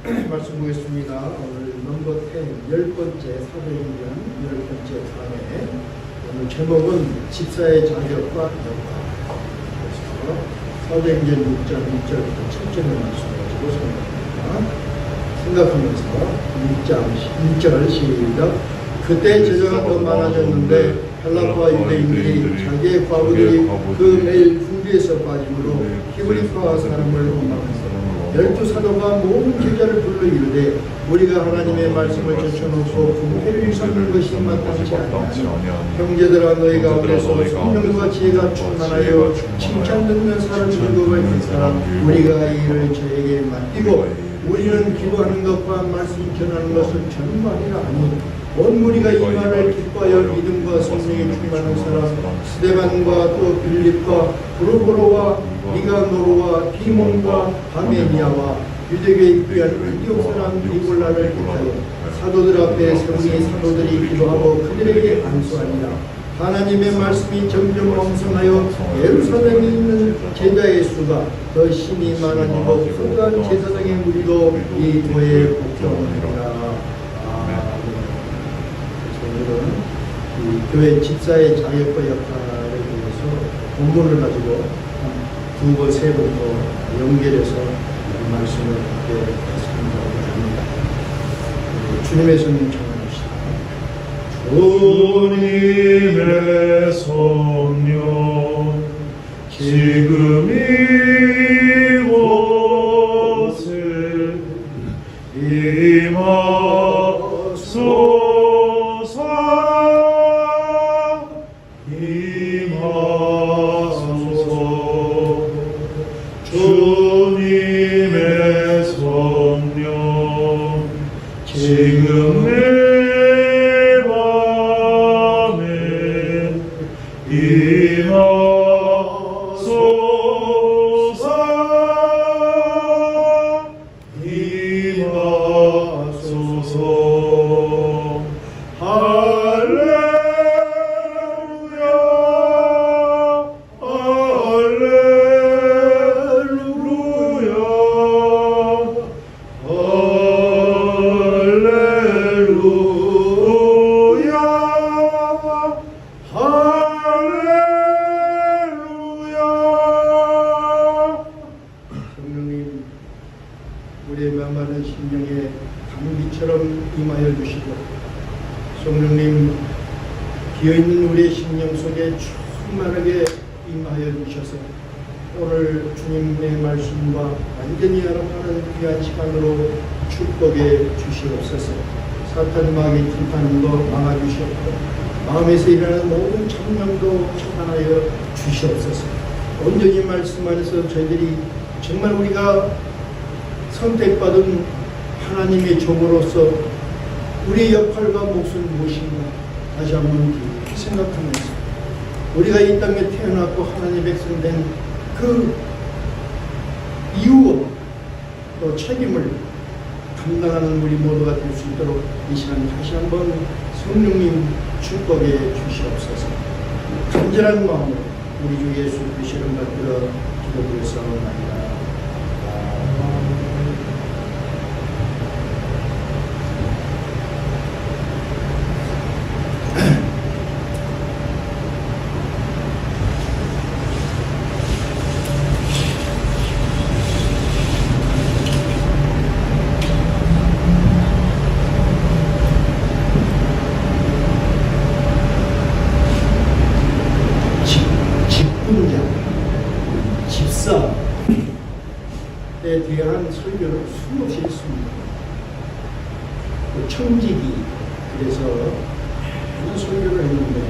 말씀 보겠습니다. 오늘 넘버 10, 10번째 사도행전 10번째 강의. 오늘 제목은 집사의 자격과 역할. 그래서 사도행전 6장 1절부터 7절의 말씀을 가지고 생각하면서 6장 1절 시작. 그때 제자가 더 많아졌는데 헬라파 유대인들이 자기의 과부들이 그 매일 군비에서 빠짐으로 히브리파 사람을 원망했다. 12사도가 모든 제자를 불러 이르되 우리가 하나님의 말씀을 제쳐놓고 궁패를 일삼는 것이 마땅치 아니하니 형제들아 너희 가운데서 성령과 지혜가 충만하여 칭찬 듣는 사람 즐거움을 인사라 우리가 이 일을 저에게 맡기고 우리는 기도하는 것과 말씀 전하는 것은 전반이라 하니 온 무리가 이 말을 기뻐하여 믿음과 성령에 충만한 사람 스데반과 또 빌립과 브로보로와 니가노르와 디몬과 바메니아와 유대교에 입교한 안디옥 사람 니골라를 기다려 사도들 앞에 세우니 사도들이 기도하고 그들에게 안수하니라. 하나님의 말씀이 점점 왕성하여 예루살렘에 있는 제자의 수가 더 심히 많아지고 큰 제사장의 무리도 이 도에 복종하니라. 오늘은 이 교회 집사의 자격과 역할에 대해서 본문을 가지고 두 번, 세 번 더 연결해서 말씀을 듣게 했습니다. 주님의 성령 주님의 성령 지금 이곳에 임하소서 임하소서 주님의 성령 지금 우리의 메마른 심령에 단비처럼 임하여 주시고 성령님 비어있는 우리의 심령 속에 충만하게 임하여 주셔서 오늘 주님의 말씀과 완전히 연합하는 귀한 시간으로 축복해 주시옵소서. 사탄 마귀 팀파는도 막아주시옵고 마음에서 일어나는 모든 청명도 차단하여 주시옵소서. 온전히 말씀 안에서 저희들이 정말 우리가 선택받은 하나님의 종으로서 우리의 역할과 몫은 무엇인가 다시 한번 생각하면서 우리가 이 땅에 태어났고 하나님의 백성 된 그 이유와 또 책임을 감당하는 우리 모두가 될 수 있도록 이 시간 다시 한번 성령님 축복해 주시옵소서. 간절한 마음으로 우리 주 예수 그리스도 이름 받들어 기도드렸사옵나이다. 집사에 대한 설교를 수없이 했습니다. 청지기 그래서 많은 설교를 했는데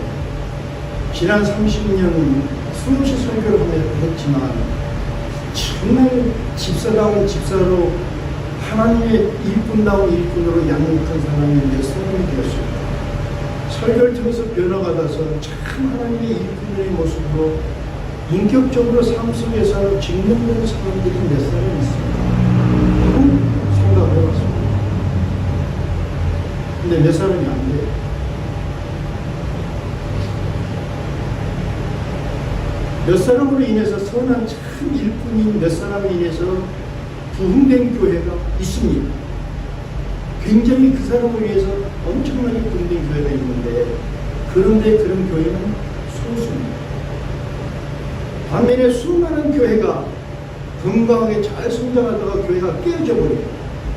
지난 30년 수없이 설교를 했지만 정말 집사다운 집사로 하나님의 일꾼다운 일꾼으로 양육한 사람이 몇 사람이 되었습니다. 설교를 통해서 변화받아서 참 하나님의 일꾼의 모습으로 인격적으로 삶 속에서 증명되는 사람들이 몇 사람이 있습니다. 생각을 해봤습니다. 근데 몇 사람이 안 돼요. 몇 사람으로 인해서 선한 참 일꾼인 몇 사람으로 인해서 부흥된 교회가 있습니다. 굉장히 그 사람을 위해서 엄청나게 분된 교회가 있는데, 그런데 그런 교회는 소수입니다. 반면에 수많은 교회가 건강하게 잘 성장하다가 교회가 깨어져 버리고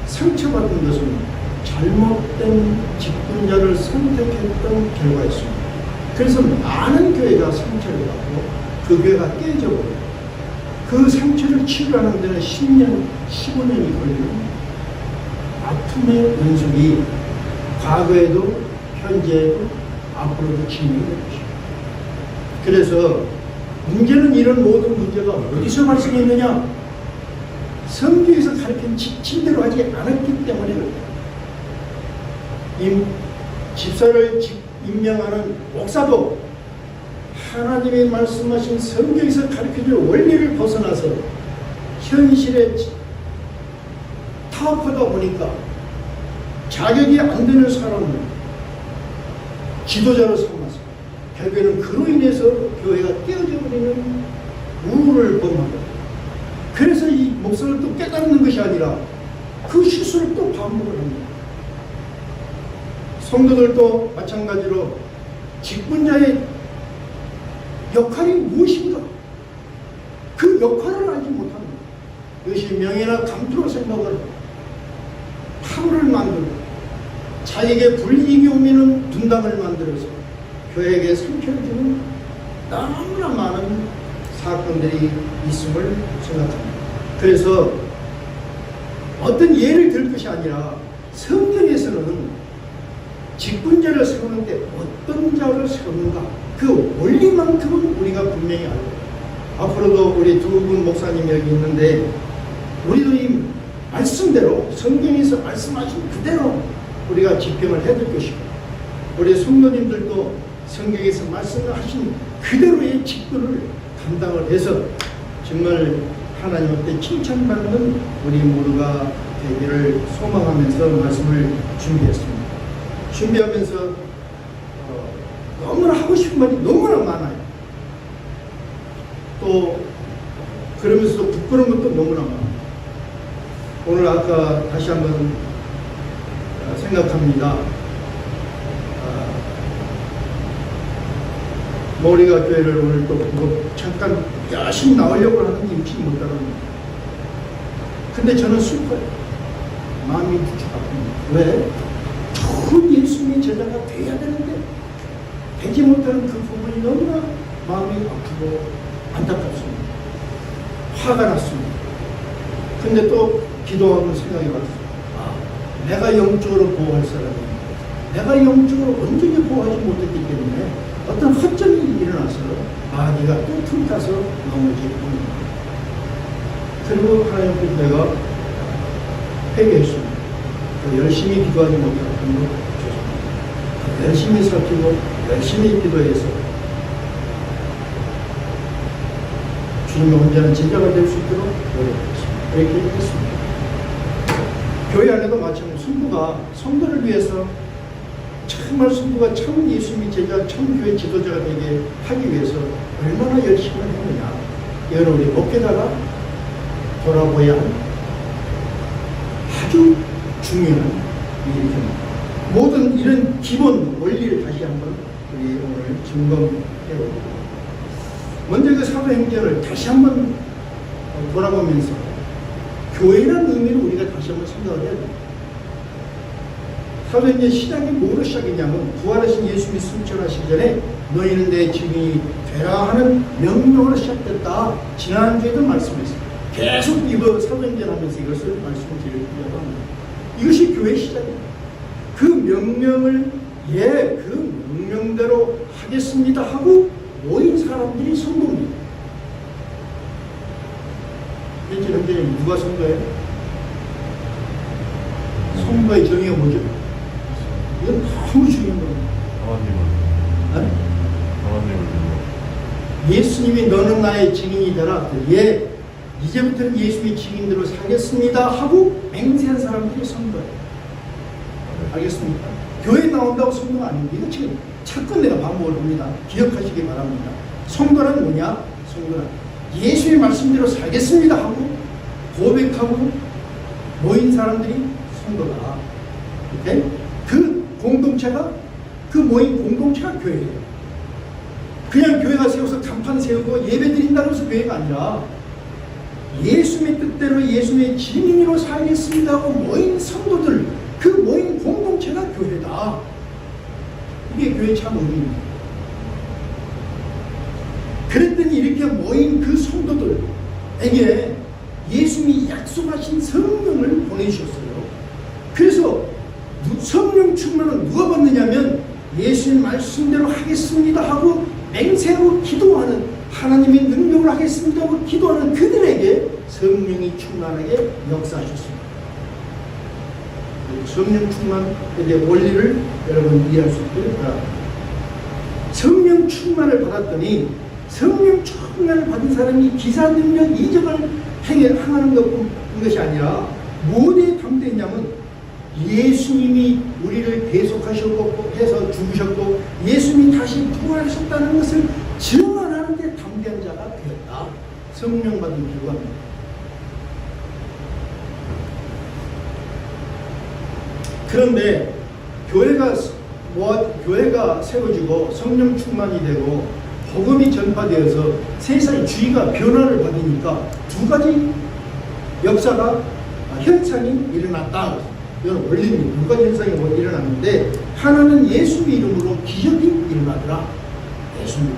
상처받은 것은 잘못된 직분자를 선택했던 결과였습니다. 그래서 많은 교회가 상처를 받고 그 교회가 깨어져 버려요. 그 상처를 치료하는 데는 10년, 15년이 걸리는 아픔의 연속이 과거에도 현재에도 앞으로도 진행이 되는 것입니다. 그래서 문제는 이런 모든 문제가 어디서 발생했느냐? 성경에서 가르친 지침대로 하지 않았기 때문에 이 집사를 임명하는 목사도 하나님이 말씀하신 성경에서 가르쳐줄 원리를 벗어나서 현실에 타협하다 보니까 자격이 안 되는 사람을 지도자로 삼아서 결국에는 그로 인해서 교회가 깨어져 버리는 우울을 범하고, 그래서 이 목사를 또 깨닫는 것이 아니라 그 실수를 또 반복을 합니다. 성도들도 마찬가지로 직분자의 역할이 무엇인가, 그 역할을 알지 못합니다. 이것이 명예나 감투로 생각을 탐을 만들고 자에게 불이익이 오면 분담을 만들어서 교회에게 상처를 주는 너무나 많은 사건들이 있음을 생각합니다. 그래서 어떤 예를 들 것이 아니라 성경에서는 직분자를 세우는데 어떤 자를 세우는가, 그 원리만큼은 우리가 분명히 알고, 앞으로도 우리 두 분 목사님 여기 있는데 우리도 이 말씀대로 성경에서 말씀하신 그대로 우리가 집행을 해야 될 것이고, 우리 성도님들도 성경에서 말씀하신 그대로의 직분을 감당을 해서 정말 하나님 앞에 칭찬받는 우리 모두가 되기를 소망하면서 말씀을 준비했습니다. 준비하면서 너무나 하고 싶은 말이 너무나 많아요. 또 그러면서도 부끄러운 것도 너무나 많아요. 오늘 아까 다시 한번 생각합니다. 우리가 교회를 오늘 또 잠깐 열심히 나오려고 하는 임치 못하는, 근데 저는 슬퍼요. 마음이 무척 아픕니다. 왜? 좋은 예수님의 제자가 돼야 되는데 되지 못하는 그 부분이 너무나 마음이 아프고 안타깝습니다. 화가 났습니다. 근데 또 기도하는 생각이 왔어요. 내가 영적으로 보호할 사람입니다. 내가 영적으로 온전히 보호하지 못했기 때문에 어떤 허점이 일어나서 네가 또 틈타서 넘어지고, 그리고 하나님 앞에 내가 회개했습니다. 열심히 기도하지 못하는 것 죄송합니다. 열심히 살피고 열심히 기도해서 주님의 온전한 제자가 될 수 있도록 노력하겠습니다. 이렇게 했습니다. 교회 안에도 마찬가지로 성도를 위해서 정말 성도가 참 예수님의 제자, 참 교회 지도자가 되게 하기 위해서 얼마나 열심히 하느냐, 이건 우리 목회자가 돌아보야 할 아주 중요한 일입니다. 모든 이런 기본 원리를 다시 한번 우리 오늘 점검해보고, 먼저 그 사도행전을 다시 한번 돌아보면서 교회라는 의미를 우리가 다시 한번 생각을 해야 됩니다. 사도행전 시작이 뭐로 시작이냐면 부활하신 예수님이 승천하시기 전에 너희는 내 증인이 되라 하는 명령으로 시작됐다. 지난주에도 말씀했어요. 계속 이거 사도행전 하면서 이것을 말씀드리려고 합니다. 이것이 교회의 시작입니다. 그 명령을 그 명령대로 하겠습니다 하고 모인 사람들이 성도입니다. 현재 누가 성도예요? 성도의 정의가 뭐죠? 이건 너무 중요한 겁니다. 예수님이 너는 나의 증인이 되라. 이제부터는 예수님의 증인대로 살겠습니다 하고 맹세한 사람들이 성도예요. 알겠습니까? 교회에 나온다고 성도가 아닙니다. 이거 지금 자꾸 내가 반복을 합니다. 기억하시기 바랍니다. 성도란 뭐냐? 성도란 예수의 말씀대로 살겠습니다 하고 고백하고 모인 사람들이 성도다. 오케이? 그 공동체가, 그 모인 공동체가 교회예요. 그냥 교회가 세워서 간판 세우고 예배 드린다고 해서 교회가 아니라 예수님의 뜻대로 예수님의 증인으로 살겠습니다 하고 모인 성도들, 그 모인 공동체가 교회다. 이게 교회 참 의미입니다. 그랬더니 이렇게 모인 그 성도들에게 예수님이 약속하신 성령을 보내주셨어요. 그래서 성령 충만은 누가 받느냐면 예수님 말씀대로 하겠습니다 하고 맹세하고 기도하는, 하나님의 능력을 하겠습니다 하고 기도하는 그들에게 성령이 충만하게 역사하셨습니다. 성령 충만에 대한 원리를 여러분 이해할 수 있기를 바랍니다. 성령 충만을 받았더니 성령 충만을 받은 사람이 기사 능력 이적을 행하는 것이 아니라 무엇에 담대했냐면 예수님이 우리를 계속하셨고 해서 죽으셨고 예수님이 다시 부활하셨다는 것을 증언하는 데 담대한 자가 되었다. 성령 받은 결과입니다. 그런데 교회가 세워지고 성령 충만이 되고 복음이 전파되어서 세상의 주의가 변화를 받으니까 두 가지 역사가 현상이 일어났다. 이건 원리입니다. 두 가지 현상이 일어났는데 하나는 예수 이름으로 기적이 일어나더라. 예수 이름.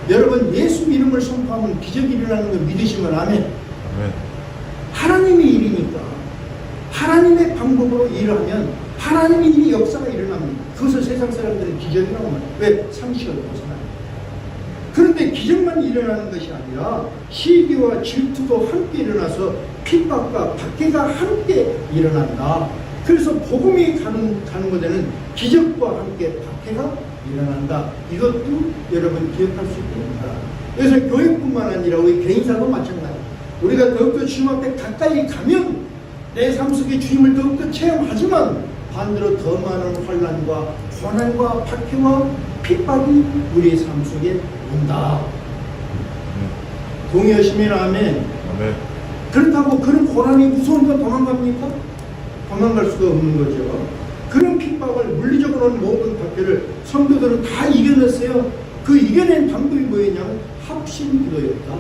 여러분 예수 이름을 선포하면 기적이 일어나는 걸 믿으시면 아멘. 아멘. 하나님의 일이니까 하나님의 방법으로 일하면 하나님의 일이 역사가 일어납니다. 그것을 세상 사람들은 기적이라고 말해요. 왜? 상식을 벗어나요. 그런데 기적만 일어나는 것이 아니라 시기와 질투도 함께 일어나서 핍박과 박해가 함께 일어난다. 그래서 복음이 가는 곳에는 기적과 함께 박해가 일어난다. 이것도 여러분 기억할 수 있습니다. 그래서 교회뿐만 아니라 우리 개인사도 마찬가지입니다. 우리가 더욱더 주님 앞에 가까이 가면 내 삶 속에 주님을 더욱더 체험하지만 반대로 더 많은 환난과 고난과 박해와 핍박이 우리의 삶 속에 온다. 동의하시면 아멘. 아멘. 그렇다고 그런 고난이 무서운데 도망갑니까? 도망갈 수가 없는 거죠. 그런 핍박을 물리적으로는 모든 박해를 성도들은 다 이겨냈어요. 그 이겨낸 방법이 뭐였냐면 합심 기도였다.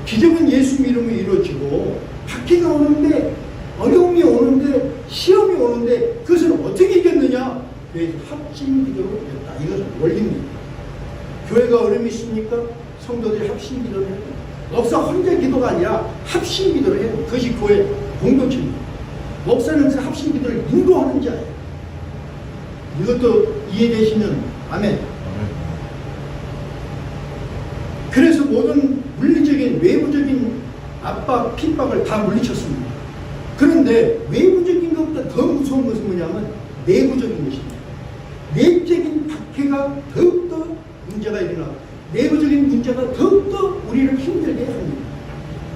기적은 예수 이름으로 이루어지고 박해가 오는데 어려움이 오는데 시험이 오는데 그것을 어떻게 이겼느냐? 교회에서 합심 기도로 이겼다. 이것은 원리입니다. 교회가 어려움이 있습니까? 성도들이 합심 기도를 해요. 목사 혼자 기도가 아니라 합심 기도를 해요. 그것이 교회 공동체입니다. 목사는 그 합심 기도를 인도하는 자예요. 이것도 이해되시면 아멘. 아멘. 그래서 모든 물리적인 외부적인 압박, 핍박을 다 물리쳤습니다. 그런데 외부적인 것보다 더 무서운 것은 뭐냐면 내부적인 것입니다. 내적인 박해가 더욱더 문제가 일어나고 내부적인 문제가 더욱더 우리를 힘들게 합니다.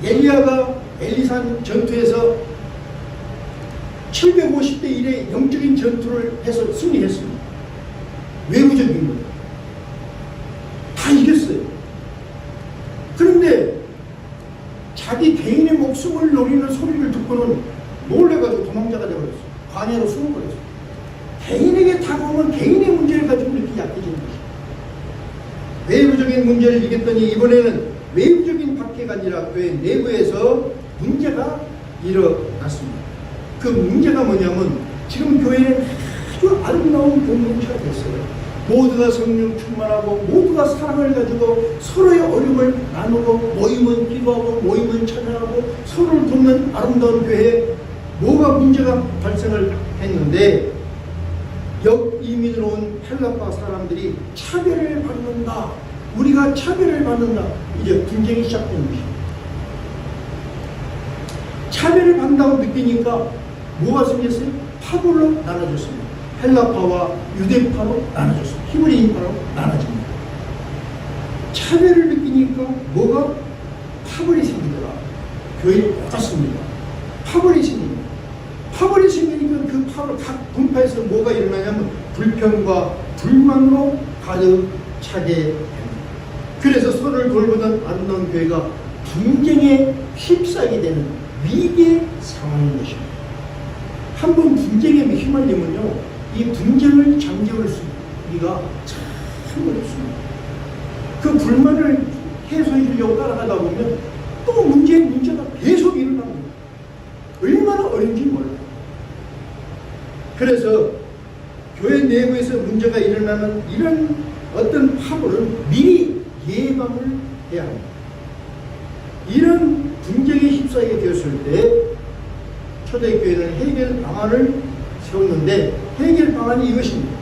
엘리야가 엘리산 전투에서 750대 1의 영적인 전투를 해서 승리했습니다. 외부적인 것. 다 이겼어요. 그런데 자기 개인의 목숨을 노리는 소리를 듣고는 놀래가지고 도망자가 되어버렸어요. 광야로 숨어버렸어요. 개인에게 다가오면 개인의 문제를 가지고 이렇게 약해지는 것입니다. 외부적인 문제를 이겼더니 이번에는 외부적인 박해가 아니라 교회 내부에서 문제가 일어났습니다. 그 문제가 뭐냐면 지금 교회는 아주 아름다운 공동체가 됐어요. 모두가 성령 충만하고 모두가 사랑을 가지고 서로의 어려움을 나누고 모임은 기도하고 모임은 찬양하고 서로를 돕는 아름다운 교회에 뭐가 문제가 발생을 했는데 역이민으로 온 헬라파 사람들이 차별을 받는다. 우리가 차별을 받는다. 이제 분쟁이 시작된 것입니다. 차별을 받는다고 느끼니까 뭐가 생겼어요? 파벌로 나눠졌습니다. 헬라파와 유대파로 나눠졌습니다. 히브리인파로 나눠집니다. 차별을 느끼니까 뭐가? 파벌이 생기더라. 교회를 꽂았습니다. 파벌이 생깁니다. 파벌이 생기니까 그 파벌 각 분파에서 뭐가 일어나냐면 불평과 불만으로 가득 차게 됩니다. 그래서 서로를 돌보던 아름다운 교회가 분쟁에 휩싸이게 되는 위기에 상황인 것입니다. 한번 분쟁에 휘말리면요, 이 분쟁을 잠재울 수가 참 어렵습니다. 그 불만을 해소해 주려고 따라가다 보면 또 문제가 계속 일어납니다. 얼마나 어려운지 몰라요. 그래서 교회 내부에서 문제가 일어나는 이런 어떤 파벌은 미리 예방을 해야 합니다. 이런 분쟁에 휩싸이게 되었을 때 초대교회는 해결 방안을 세웠는데 해결 방안이 이것입니다.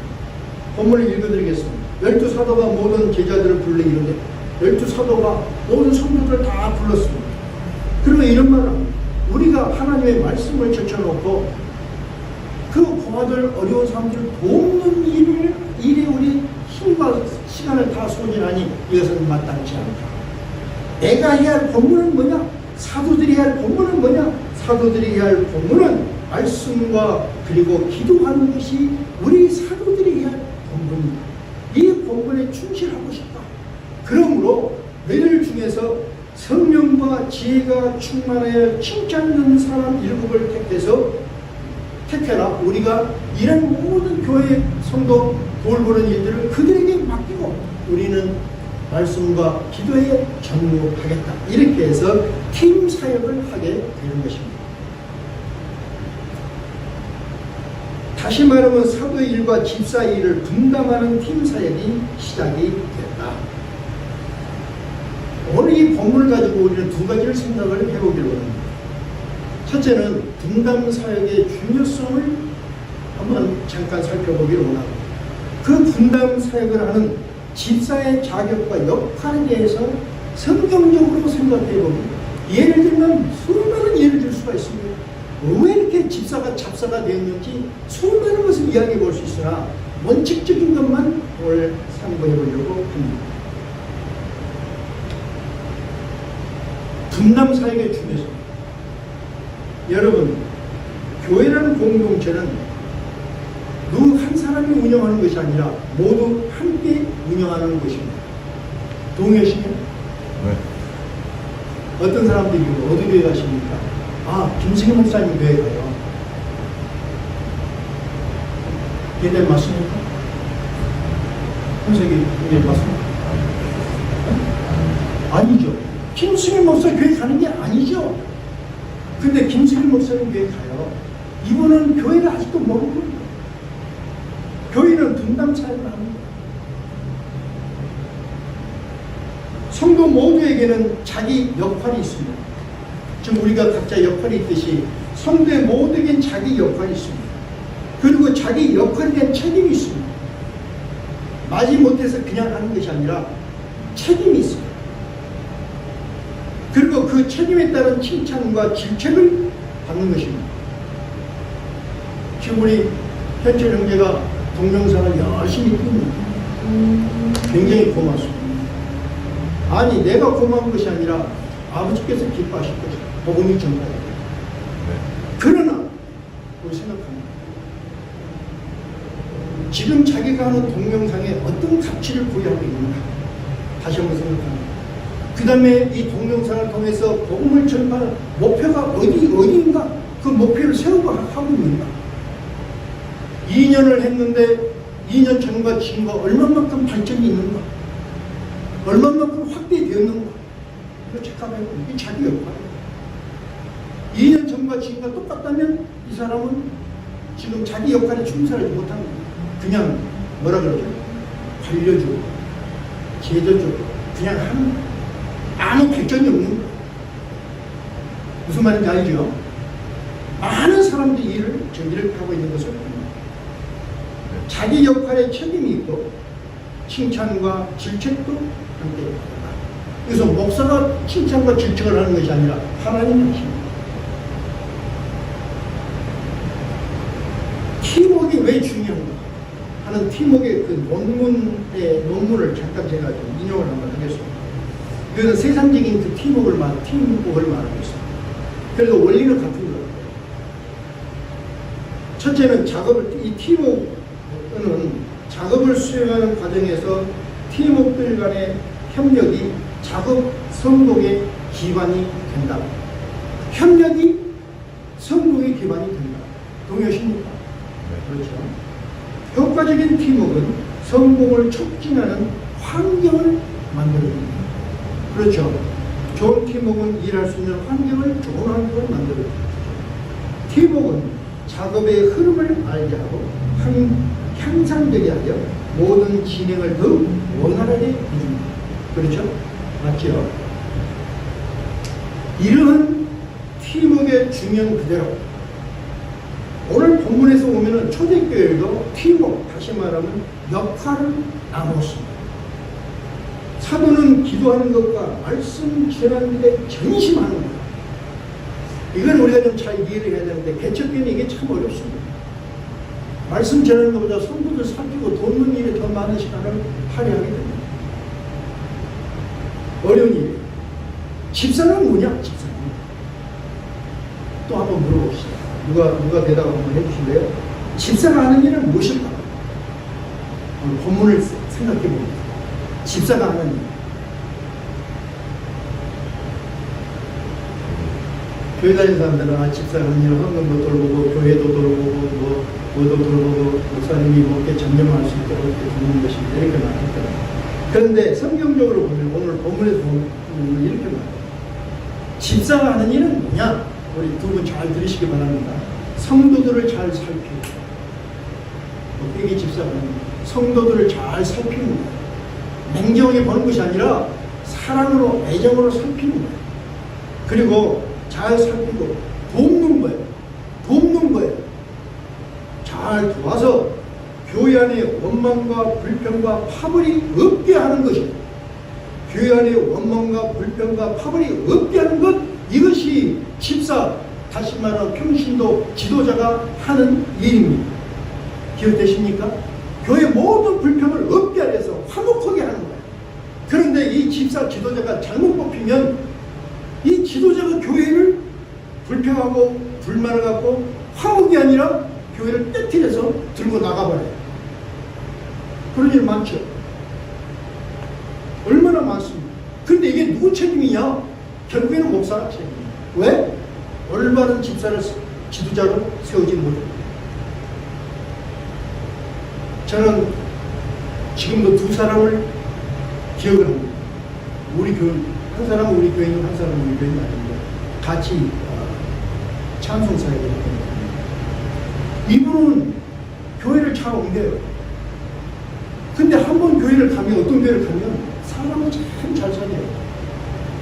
본문을 읽어드리겠습니다. 12사도가 모든 제자들을 불러 이르되 12사도가 모든 성도들을 다 불렀습니다. 그리고 이런 말을 합니다. 우리가 하나님의 말씀을 젖혀놓고 그 고아들 어려운 사람들을 돕는 일에 우리 힘과 시간을 다 소진하니 이것은 마땅치 않다. 내가 해야 할 본문은 뭐냐? 사도들이 해야 할 본문은 뭐냐? 사도들이 해야 할 본문은 말씀과 그리고 기도하는 것이 우리 사도들이 해야 할 본문입니다. 이 본문에 충실하고 싶다. 그러므로 너희들 중에서 성령과 지혜가 충만하여 칭찬 듣는 사람 7을 택해라. 우리가 이런 모든 교회 성도 돌보는 일들을 그들에게 맡기고 우리는 말씀과 기도에 전무하겠다. 이렇게 해서 팀 사역을 하게 되는 것입니다. 다시 말하면 사도의 일과 집사의 일을 분담하는 팀 사역이 시작이 됐다. 오늘 이 본문을 가지고 우리는 두 가지를 생각을 해보기로 합니다. 첫째는 분담 사역의 중요성을 한번 잠깐 살펴보기로 원합니다. 그 분담 사역을 하는 집사의 자격과 역할에 대해서 성경적으로 생각해보면 예를 들면 수많은 예를 들 수가 있습니다. 왜 이렇게 집사가 잡사가 되었는지 수많은 것을 이야기해 볼 수 있으나 원칙적인 것만 오늘 참고해 보려고 합니다. 분담 사역의 중요성. 여러분, 교회라는 공동체는 누구 한 사람이 운영하는 것이 아니라 모두 함께 운영하는 것입니다. 동의하시나요? 네. 어떤 사람들이 어디 교회 가십니까? 아, 김승희 목사님 교회 가요. 대답 맞습니까? 현석이 교회 맞습니까? 아니죠. 김승희 목사 교회 가는 게 아니죠. 근데 김승희 목사님 교회 가요. 이분은 교회를 아직도 모르는 겁니다. 교회는 분담 사역을 합니다. 성도 모두에게는 자기 역할이 있습니다. 지금 우리가 각자 역할이 있듯이 성도의 모두에겐 자기 역할이 있습니다. 그리고 자기 역할에 대한 책임이 있습니다. 마지못해서 그냥 하는 것이 아니라 책임이 있습니다. 그리고 그 책임에 따른 칭찬과 질책을 받는 것입니다. 지금 우리 현철 형제가 동영상을 열심히 띄웁니다. 굉장히 고맙습니다. 아니, 내가 고마운 것이 아니라 아버지께서 기뻐하실 것이다. 복음이 전파되고. 그러나 우리 생각합니다. 지금 자기가 하는 동영상에 어떤 가치를 부여하고 있는가? 다시 한번 생각합니다. 그 다음에 이 동영상을 통해서 복음을 전파하는 목표가 어디인가? 그 목표를 세우고 하고 있는가? 2년을 했는데 2년 전과 지금과 얼마만큼 발전이 있는가? 얼마만큼 확대되었는가? 이거 체크하면 이게 자기 역할이에요. 2년 전과 지금과 똑같다면 이 사람은 지금 자기 역할에 충실하지 못한 거예요. 그냥 뭐라 그러죠? 관료주고 제도주고 그냥 하는 아무 발전이 없는 거예요. 무슨 말인지 알죠? 많은 사람들이 일을 하고 있는 것을 봅니다. 자기 역할에 책임이 있고 칭찬과 질책도 함께 있다. 그래서 목사가 칭찬과 질책을 하는 것이 아니라 하나님의 것입니다. 팀워크가 왜 중요한가 하는 팀워크의 그 논문을 잠깐 제가 좀 인용을 한번 하겠습니다. 이것은 세상적인 그 팀워크를 말하고 있습니다. 그래서 원리는 같은 거예요. 첫째는 이 팀워크는 작업을 수행하는 과정에서 팀워크들 간의 협력이 작업 성공의 기반이 된다. 협력이 기반이 된다. 동의하십니까? 그렇죠. 효과적인 팀워크는 성공을 촉진하는 환경을 만들어줍니다. 그렇죠. 좋은 팀워크는 일할 수 있는 환경을, 좋은 환경을 만들어줍니다. 팀워크는 작업의 흐름을 알게 하고 향상되게 하여 모든 진행을 더욱 원활하게 해줍니다. 그렇죠? 맞죠? 이러한 팀워크의 중요한 그대로 오늘 본문에서 보면은 초대교회도 팀워크, 다시 말하면 역할을 나눴습니다. 사도는 기도하는 것과 말씀 전하는 데 전심하는 것. 이건 우리가 좀 잘 이해를 해야 되는데 개척교회는 이게 참 어렵습니다. 말씀 전하는 것보다 성도들 살피고 돕는 일에 더 많은 시간을 할애하게 됩니다. 어려운 일이에요. 집사는 뭐냐? 집사는. 또 한번 물어봅시다. 누가 대답 한번 해주실래요? 집사가 하는 일은 무엇일까? 오늘 본문을 생각해 봅니다. 집사가 하는 일. 교회 다니는 사람들은 집사가 하는 일은 헌금도 돌보고 교회도 돌보고 뭐도 돌보고 목사님이 먹게 전념할 수 있도록 이렇게 돕는 것입니다. 이렇게 말했더라고요. 그런데 성경적으로 보면 오늘 본문에서 보면 이렇게 말해요. 집사가 하는 일은 뭐냐? 우리 두 분 잘 들으시기 바랍니다. 성도들을 잘 살피고, 이게 집사가 하는 거예요. 성도들을 잘 살피는 거예요. 냉정하게 보는 것이 아니라 사랑으로, 애정으로 살피는 거예요. 그리고 잘 살피고 돕는 거예요. 돕는 거예요. 잘 도와서 교회 안에 원망과 불평과 파벌이 없게 하는 것입니다. 교회 안에 원망과 불평과 파벌이 없게 하는 것, 이것이 집사, 다시 말하면 평신도 지도자가 하는 일입니다. 기억되십니까? 교회 모든 불평을 없게 하려서 화목하게 하는 거예요. 그런데 이 집사 지도자가 잘못 뽑히면 이 지도자가 교회를 불평하고 불만을 갖고 화목이 아니라 교회를 떼트려서 들고 나가버려요. 그런 일 많죠. 얼마나 많습니다. 그런데 이게 누구 책임이냐? 결국에는 목사가 책임이에요. 왜? 올바른 집사를 지도자로 세우지 못합니다. 저는 지금도 두 사람을 기억을 합니다. 우리 교회, 한 사람은 우리 교인이고 한 사람은 우리 교인이 아닌데 같이 찬송사에 있습니다. 이분은 교회를 잘 옮겨요. 근데 한 번 교회를 가면, 어떤 교회를 가면 사람을 참 잘 살려요.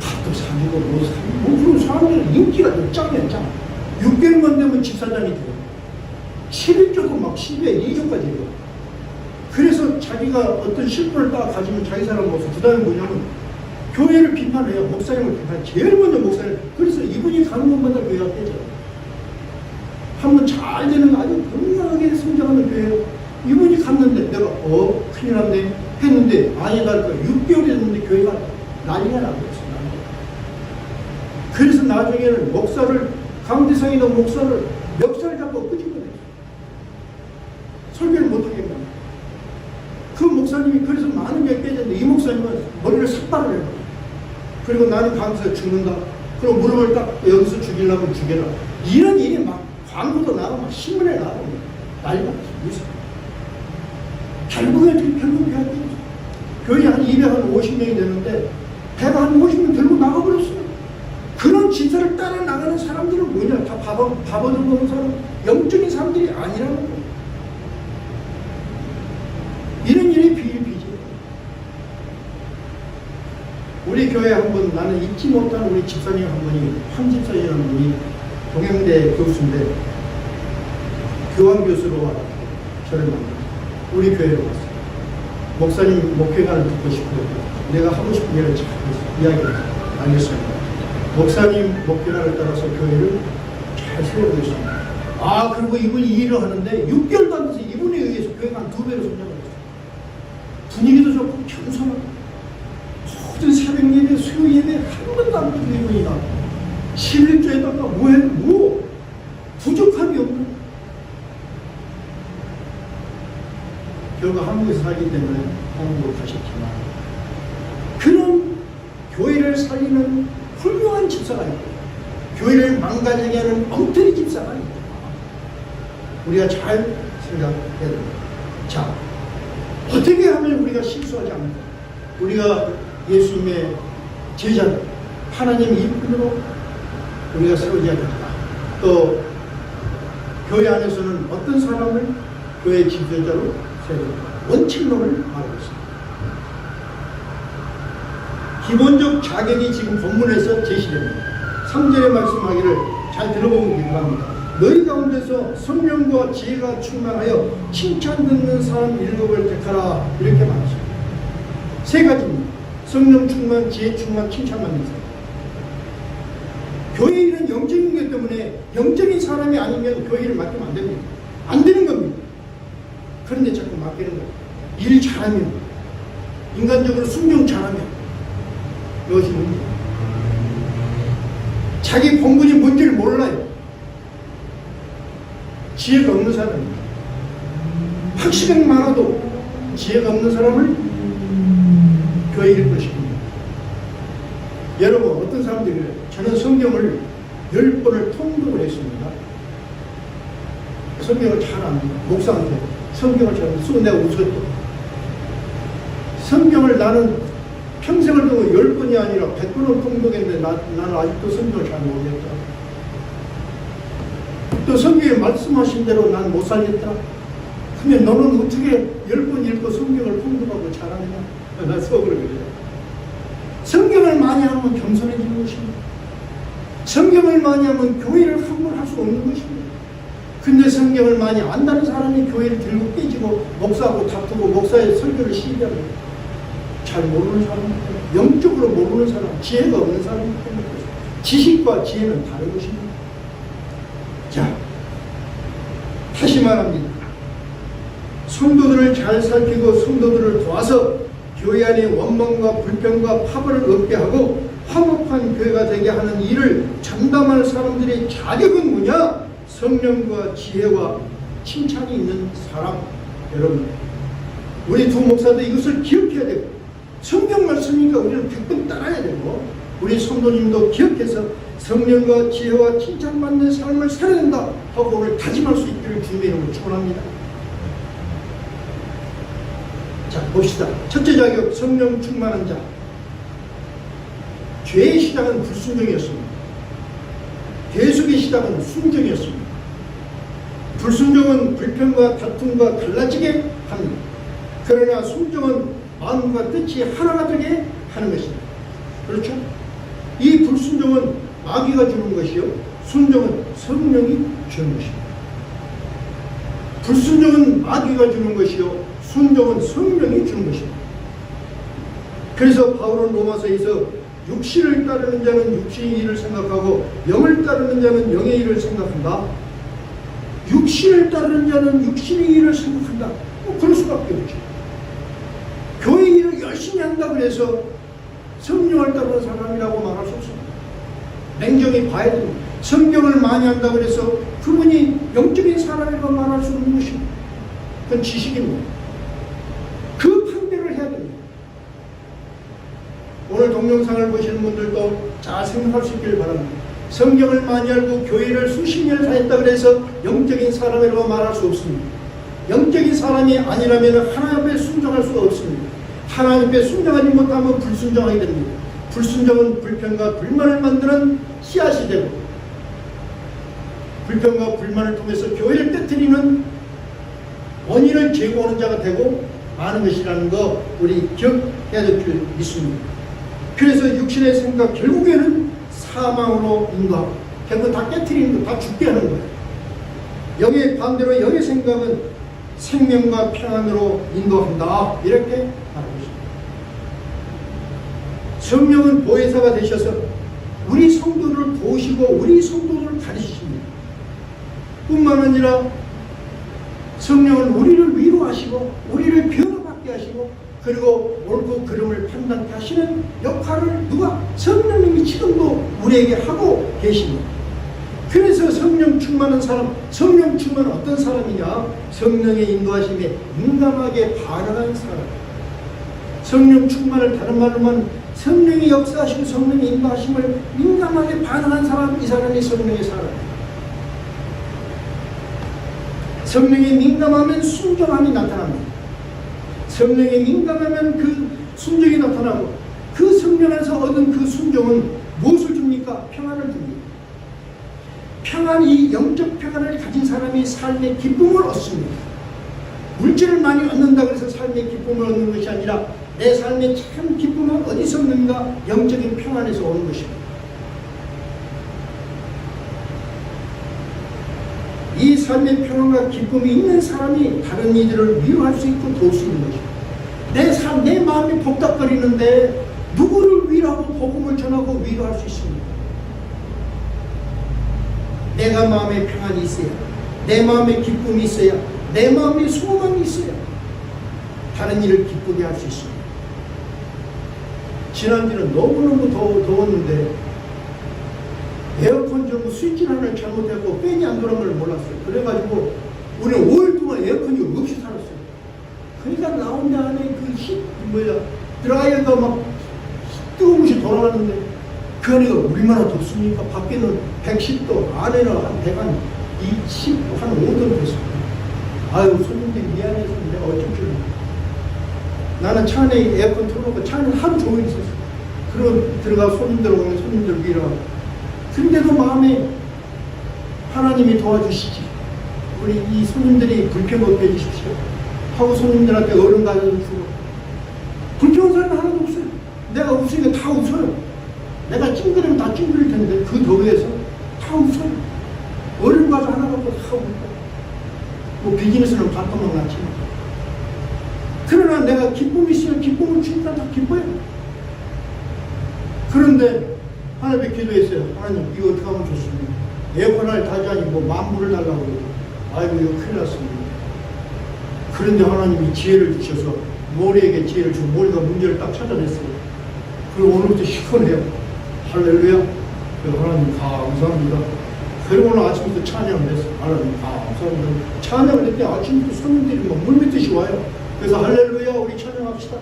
밥도 사주고 뭐 사주고, 그런 사람들은 인기가 좀 짱이야, 짱. 6개월만 되면 집사장이 돼요. 11조도 막 10에 2조까지 돼요. 그래서 자기가 어떤 실권을 딱 가지면 자기 사람 모습, 그 다음에 뭐냐면 교회를 비판해요. 목사님을 비판해요. 제일 먼저 목사님. 그래서 이분이 가는 곳마다 교회가 깨져요. 한번 잘 되는 아주 건강하게 성장하는 교회예요. 이분이 갔는데 내가 큰일 났네 했는데 아니다 할까 6개월이 됐는데 교회가 난리가 나고 있어요. 그래서 나중에는 목사를, 강대상에 있는 목사를 멱살 잡고 끄집어내요. 설교를 못하게 합니다. 그 목사님이 그래서 많은 게 깨졌는데 이 목사님은 머리를 삭발을 해요. 그리고 나는 강사에 죽는다. 그럼 무릎을 딱 여기서 죽이려면 죽여라. 이런 일이 막 광고도 나가고 막 신문에 나가고 난리가 났어요. 결국 교회 한 250명이 되는데 배가 한 50명 들고 나가버렸어요. 그런 진사를 따라 나가는 사람들은 뭐냐? 다 바보들 보는 사람, 영적인 사람들이 아니라는 거예요. 이런 일이 비일비재해요. 우리 교회에 한 분, 나는 잊지 못한 우리 집사님 한 분이, 황 집사님이라는 분이 동양대 교수인데 교환 교수로 와서 저를 만났어요. 우리 교회로 왔어요. 목사님 목회관을 듣고 싶어요. 내가 하고 싶은 일을 잘 이야기를 알겠습니다. 목사님 목회관을 따라서 교회를 잘 세우고 있습니다. 아, 그리고 이분이 이 일을 하는데 6개월도 안 돼서 이분에 의해서 교회가 한 2배로 성장을 했어요. 분위기도 좋고 겸손하고 모든 새벽 예배, 수요 예배 한 번도 안 빠지는 이분이 나 11조에다가 뭐 부족함이 없는, 결국 한국에서 살기 때문에 한국으로 가셨지만 그런 교회를 살리는 훌륭한 집사가 있고 교회를 망가지게 하는 엉터리 집사가 있고 우리가 잘 생각해야 됩니다. 자, 어떻게 하면 우리가 실수하지 않을까? 우리가 예수님의 제자들, 하나님의 이름으로 우리가 세워져야 된다. 또 교회 안에서는 어떤 사람을 교회 지도자로 세워야 된다. 원칙론을 말하고 있습니다. 기본적 자격이 지금 본문에서 제시됩니다. 3절에 말씀하기를 잘 들어보면 기도합니다. 너희 가운데서 성령과 지혜가 충만하여 칭찬 듣는 사람 7을 택하라. 이렇게 말했습니다. 세 가지입니다. 성령 충만, 지혜 충만, 칭찬 받는 사람. 교회 일은 영적인 것 때문에 영적인 사람이 아니면 교회 일을 맡기면 안 됩니다. 안 되는 겁니다. 그런데 자꾸 맡기는 거예요. 일 잘하면, 인간적으로 순종 잘하면, 이것이 문제예요. 자기 본분이 뭔지를 몰라요. 지혜가 없는 사람입니다. 학식은 많아도 지혜가 없는 사람을 교회 일을 시킵니다. 여러분, 어떤 사람들이 그래요. 저는 성경을 10번을 통독을 했습니다. 성경을 잘 압니다. 목사한테 성경을 잘 압니다. 내가 웃었죠. 성경을 나는 평생을 두고 10번이 아니라 100번을 통독했는데 나는 아직도 성경을 잘 모르겠다. 또 성경에 말씀하신 대로 난 못 살겠다. 근데 너는 어떻게 10번 읽고 성경을 통독하고 잘하느냐? 나 속으로 그래요. 성경을 많이 하면 겸손해지는 것입니다. 성경을 많이 하면 교회를 함부로 할 수 없는 것입니다. 근데 성경을 많이 안다는 사람이 교회를 들고 깨지고 목사하고 다투고 목사의 설교를 시기하고 잘 모르는 사람입니다. 영적으로 모르는 사람, 지혜가 없는 사람이기 때문에 지식과 지혜는 다른 것입니다. 자, 다시 말합니다. 성도들을 잘 살피고 성도들을 도와서 교회 안에 원망과 불평과 파벌을 없게 하고 화목한 교회가 되게 하는 일을 전담할 사람들의 자격은 뭐냐? 성령과 지혜와 칭찬이 있는 사람. 여러분, 우리 두 목사도 이것을 기억해야 되고, 성경 말씀이니까 우리는 100번 따라야 되고, 우리 성도님도 기억해서 성령과 지혜와 칭찬받는 삶을 살아야 된다 하고 오늘 다짐할 수 있기를 주님의 이름으로 축원합니다. 자, 봅시다. 첫째 자격, 성령 충만한 자. 죄의 시작은 불순종이었습니다. 대속의 시작은 순종이었습니다. 불순종은 불평과 다툼과 갈라지게 합니다. 그러나 순종은 마음과 뜻이 하나가 되게 하는 것입니다. 그렇죠? 이 불순종은 마귀가 주는 것이요, 순종은 성령이 주는 것입니다. 불순종은 마귀가 주는 것이요, 순종은 성령이 주는 것입니다. 그래서 바울은 로마서에서 육신을 따르는 자는 육신의 일을 생각하고 영을 따르는 자는 영의 일을 생각한다. 육신을 따르는 자는 육신의 일을 생각한다. 그럴 수밖에 없죠. 교회 일을 열심히 한다고 해서 성령을 따르는 사람이라고 말할 수 없습니다. 냉정히 봐야 됩니다. 성경을 많이 한다고 해서 그분이 영적인 사람이라고 말할 수 없는 것입니다. 그건 지식입니다. 그 판별을 해야 됩니다. 오늘 동영상을 보시는 분들도 잘 생각할 수 있기를 바랍니다. 성경을 많이 알고 교회를 수십 년을 다녔다고 해서 영적인 사람이라고 말할 수 없습니다. 영적인 사람이 아니라면 하나님 앞에 순종할 수가 없습니다. 하나님 앞에 순종하지 못하면 불순종하게 됩니다. 불순종은 불평과 불만을 만드는 씨앗이 되고, 불평과 불만을 통해서 교회를 깨뜨리는 원인을 제공하는 자가 되고 마는 것이라는 거 우리 기억해야 될 줄 믿습니다. 그래서 육신의 생각 결국에는 사망으로 인도하고 결국 다 깨뜨리는 거, 다 죽게 하는 거예요. 영의 반대로 영의 생각은 생명과 평안으로 인도한다. 이렇게 말하고 있습니다. 성령은 보혜사가 되셔서 우리 성도를 도우시고 우리 성도를 가르치십니다. 뿐만 아니라 성령은 우리를 위로하시고 우리를 변화받게 하시고 그리고 옳고 그름을 판단케 하시는 역할을 누가? 성령님이 지금도 우리에게 하고 계십니다. 그래서 성령 충만한 사람, 성령 충만은 어떤 사람이냐? 성령의 인도하심에 민감하게 반응하는 사람. 성령 충만을 다른 말로만 성령이 역사하시고 성령의 인도하심을 민감하게 반응한 사람, 이 사람이 성령의 사람. 성령에 민감하면 순종함이 나타납니다. 성령에 민감하면 그 순종이 나타나고 그 성령 안에서 얻은 그 순종은 무엇을 줍니까? 평안을 줍니다. 평안이 영적 평안을 가진 사람이 삶의 기쁨을 얻습니다. 물질을 많이 얻는다고 해서 삶의 기쁨을 얻는 것이 아니라 내 삶의 참 기쁨은 어디서 얻는가? 영적인 평안에서 오는 것입니다. 이 삶의 평안과 기쁨이 있는 사람이 다른 이들을 위로할 수 있고 도울 수 있는 것입니다. 내 마음이 복닥거리는데 누구를 위로하고 복음을 전하고 위로할 수 있습니까? 내가 마음에 평안이 있어야, 내 마음에 기쁨이 있어야, 내 마음에 소망이 있어야 다른 일을 기쁘게 할 수 있습니다. 지난주는 너무너무 더웠는데 에어컨 좀 스위치 하나를 잘못했고 팬이 안 돌아간 걸 몰랐어요. 그래가지고 우리는 5일 동안 에어컨이 없이 살았어요. 그러니까 나온 데 안에 드라이어가 막 뜨거운 것이 돌아가는데 그 안에가 얼마나 덥습니까? 밖에는 110도, 안에는 한 120, 한 5도 됐습니다. 아유, 손님들이 미안해서 내가 어쩔 줄 몰라. 나는 차 안에 에어컨 틀어놓고 차 안에 하루 종일 있었어. 그러고 들어가 손님들 오면 손님들 위로하고. 근데도 마음에 하나님이 도와주시지. 우리 이 손님들이 불평 없게 해주십시오. 하고 손님들한테 얼음 가져다 주고. 불평한 사람은 하나도 없어요. 내가 웃으니까 다 웃어요. 내가 찡그리면 다 찡그릴 텐데 그 더위에서 다 웃어요. 얼음 가져 하나 갖고 다 웃고. 뭐 비즈니스는 반토막 났지. 그러나 내가 기쁨이 있으면 기쁨을 주니까 다 기뻐요. 그런데 하나님께 기도했어요. 하나님, 이거 어떻게 하면 좋습니까? 에어컨을 다자니 뭐 만불을 달라고 그러고. 아이고, 이거 큰일 났습니다. 그런데 하나님이 지혜를 주셔서 모리에게 지혜를 주고 모리가 문제를 딱 찾아냈어요. 그리고 오늘부터 시원해요. 할렐루야. 그래서 하나님 감사합니다. 그리고 오늘 아침부터 찬양을 했어요. 하나님 감사합니다. 찬양을 했더니 아침부터 손님들이 막 물밀듯이 와요. 그래서 할렐루야, 우리 찬양합시다.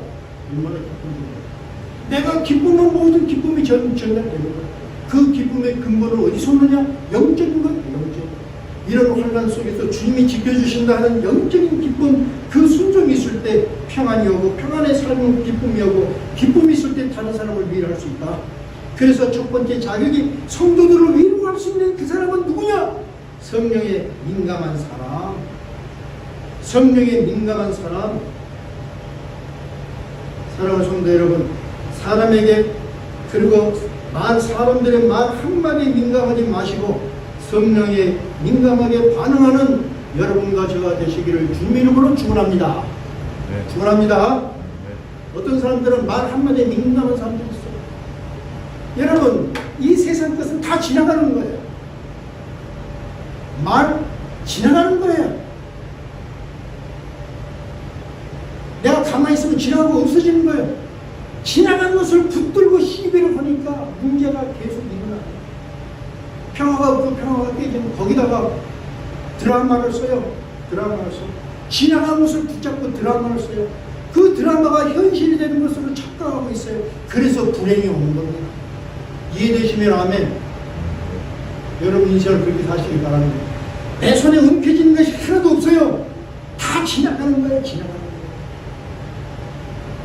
얼마나 기쁩니다. 내가 기쁘면 모든 기쁨이 전달되는 거예요. 그 기쁨의 근본은 어디서 오느냐? 영적인 거예요. 영적. 이런 환난 속에서 주님이 지켜주신다는 영적인 기쁨, 그 순종이 있을 때 평안이 오고, 평안의 삶은 기쁨이 오고, 기쁨이 있을 때 다른 사람을 위로할 수 있다. 그래서 첫 번째 자격이 성도들을 위로할 수 있는 그 사람은 누구냐? 성령에 민감한 사람. 성령에 민감한 사람. 사랑하는 성도 여러분, 사람에게, 그리고 사람들의 말 한마디에 민감하지 마시고 성령에 민감하게 반응하는 여러분과 저가 되시기를 주님의 이름으로 축원합니다. 네. 축원합니다. 네. 어떤 사람들은 말 한마디에 민감한 사람들이 있어요. 여러분, 이 세상 것은 다 지나가는 거예요. 말 지나가는 거예요. 내가 가만히 있으면 지나가고 없어지는 거예요. 지나간 것을 붙들고 시비를 하니까 문제가 계속 일어나요. 평화가 없고 평화가 깨지면 거기다가 드라마를 써요. 드라마를 써. 지나간 것을 붙잡고 드라마를 써요. 그 드라마가 현실이 되는 것으로 착각하고 있어요. 그래서 불행이 오는 겁니다. 이해되시면 아멘. 여러분 인생을 그렇게 사시기 바랍니다. 내 손에 움켜지는 것이 하나도 없어요. 다 지나가는 거예요. 지나가는 거예요.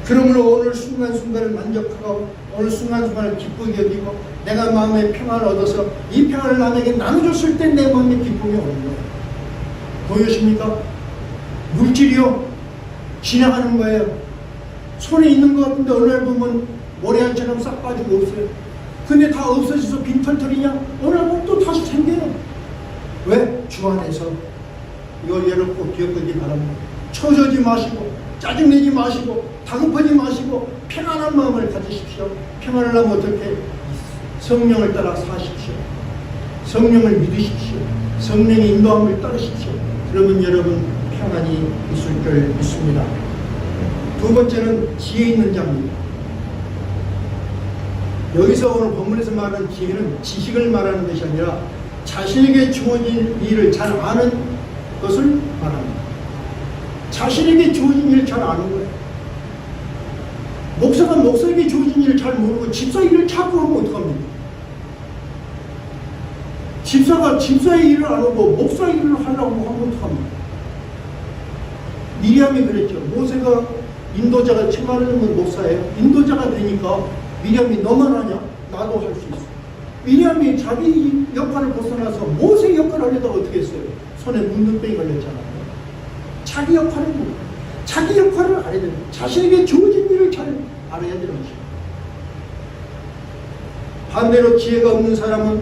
그러므로 오늘 순간순간을 만족하고 오늘 순간순간을 기쁘게 여기고 내가 마음의 평안을 얻어서 이 평안을 남에게 나눠줬을 때 내 마음의 기쁨이 오는 거예요. 보이십니까? 물질이요 지나가는 거예요. 손에 있는 것 같은데 어느 날 보면 모래알처럼 싹 빠지고 없어요. 근데 다 없어져서 빈털털이냐? 어느 날 보면 또 다시 생겨요. 왜? 주 안에서. 이걸 여러분 꼭 기억하기 바랍니다. 처져지 마시고 짜증내지 마시고 다급하지 마시고 평안한 마음을 가지십시오. 평안을 하면 어떻게? 성령을 따라 사십시오. 성령을 믿으십시오. 성령의 인도함을 따르십시오. 그러면 여러분 평안이 있을 줄 믿습니다. 두 번째는 지혜 있는 자입니다. 여기서 오늘 본문에서 말하는 지혜는 지식을 말하는 것이 아니라 자신에게 주어진 일을 잘 아는 것을 말합니다. 자신에게 주어진 일을 잘 아는 거예요. 목사가 목사에게 주어진 일을 잘 모르고 집사 일을 자꾸 하면 어떡합니까? 집사가 집사의 일을 안 하고 목사 일을 하려고 하면 어떡합니까? 미리암이 그랬죠. 모세가 인도자가 10,000원이면 못 사요. 인도자가 되니까 미리암이 너만 하냐? 나도 할 수 있어. 미리암이 자기 역할을 벗어나서 모세 역할을 하려다가 어떻게 했어요? 손에 문둥병이 걸렸잖아요. 자기 역할을 뭐, 자기 역할을 알아야 됩니다. 자신에게 주어진 일을 잘 알아야 되는 것입니다. 반대로 지혜가 없는 사람은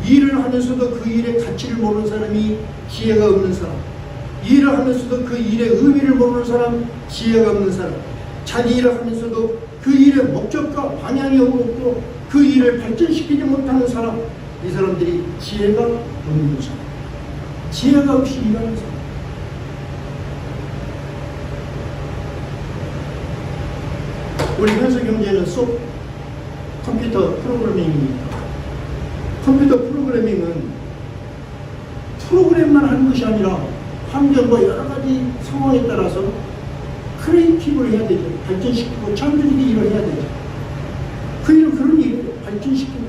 일을 하면서도 그 일의 가치를 모르는 사람이 지혜가 없는 사람, 일을 하면서도 그 일의 의미를 모르는 사람, 지혜가 없는 사람, 자기 일을 하면서도 그 일의 목적과 방향이 없고 그 일을 발전시키지 못하는 사람, 이 사람들이 지혜가 없는 사람, 지혜가 없이 일하는 사람. 우리 현수경제는 컴퓨터 프로그래밍입니다. 컴퓨터 프로그래밍은 프로그램만 하는 것이 아니라 환경과 여러 가지 상황에 따라서 크리에이티브를 해야 되죠. 발전시키고 창조적인 일을 해야 되죠. 그 일은 그런 일이에요. 발전시키는.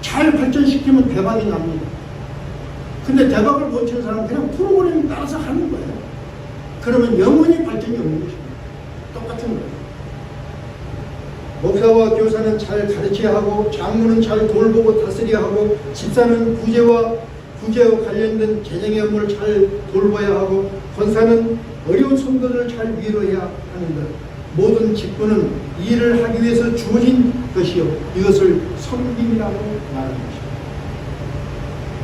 잘 발전시키면 대박이 납니다. 근데 대박을 못 치는 사람은 그냥 프로그램에 따라서 하는 거예요. 그러면 영원히 발전이 없는 것입니다. 똑같은 거예요. 목사와 교사는 잘 가르쳐야 하고, 장로는 잘 돌보고 다스려야 하고, 집사는 구제와 관련된 재정의 업무를 잘 돌봐야 하고, 권사는 어려운 성도들을 잘 위로해야 하는 것. 모든 직분은 일을 하기 위해서 주어진 것이요, 이것을 섬김이라고 말하는 것입니다.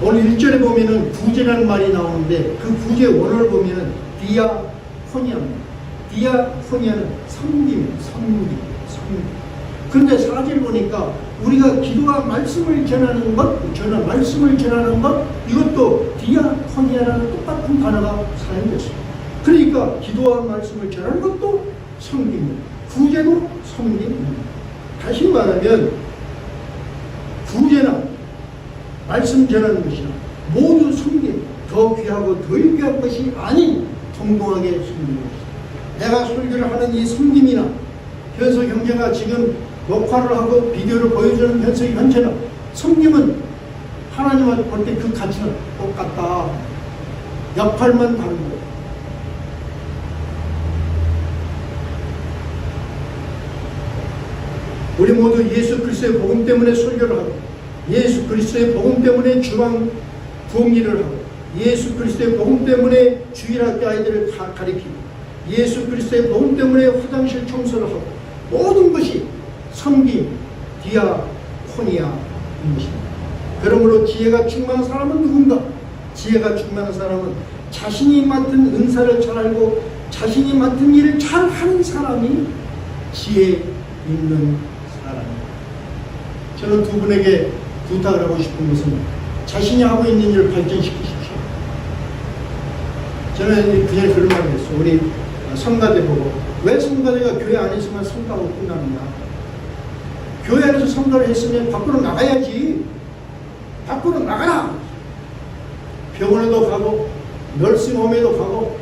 오늘 1절에 보면은 구제라는 말이 나오는데, 그 구제 원어를 보면은 디아코니아입니다. 디아코니아는 섬김. 그런데 4절 보니까 우리가 기도와 말씀을 전하는 것, 이것도 디아코니아라는 똑같은 단어가 사용됐습니다. 그러니까 기도와 말씀을 전하는 것도 섬김입니다. 구제도 섬김입니다. 다시 말하면 구제나 말씀 전하는 것이나 모두 섬김, 더 귀하고 더 귀한 것이 아닌 동등하게 섬기는 것입니다. 내가 설교를 하는 이 섬김이나 현수 형제가 지금 녹화를 하고 비디오를 보여주는 현재는 섬김은 하나님한테 볼 때 그 가치는 똑같다. 역할만 다른 거예요. 우리 모두 예수 그리스도의 복음 때문에 설교를 하고, 예수 그리스도의 복음 때문에 주방 부흥일을 하고, 예수 그리스도의 복음 때문에 주일학교 아이들을 가리키고, 예수 그리스도의 복음 때문에 화장실 청소를 하고, 모든 것이 섬김, 디아코니아인 것입니다. 그러므로 지혜가 충만한 사람은 누군가? 지혜가 충만한 사람은 자신이 맡은 은사를 잘 알고 자신이 맡은 일을 잘 하는 사람이 지혜 있는 사람입니다. 저는 두 분에게 부탁을 하고 싶은 것은 자신이 하고 있는 일을 발전시키십시오. 저는 그냥 그런 말을 했어요. 우리 성가대 보고, 왜 성가대가 교회 안에서만 성가하고 끝나느냐? 교회 안에서 성가를 했으면 밖으로 나가야지. 밖으로 나가라. 병원에도 가고, 널싱홈에도 가고,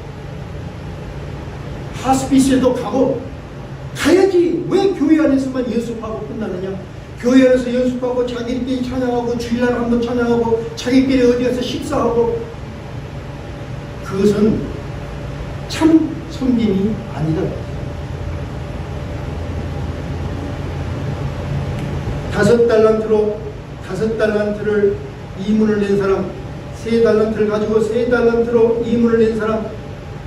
하스피스에도 가고 가야지. 왜 교회 안에서만 연습하고 끝나느냐? 교회 안에서 연습하고 자기끼리 찬양하고 주일날 한번 찬양하고 자기끼리 어디 가서 식사하고, 그것은 참 섬김이 아니다. 5달란트를 이문을 낸 사람, 3달란트를 가지고 3달란트로 이문을 낸 사람,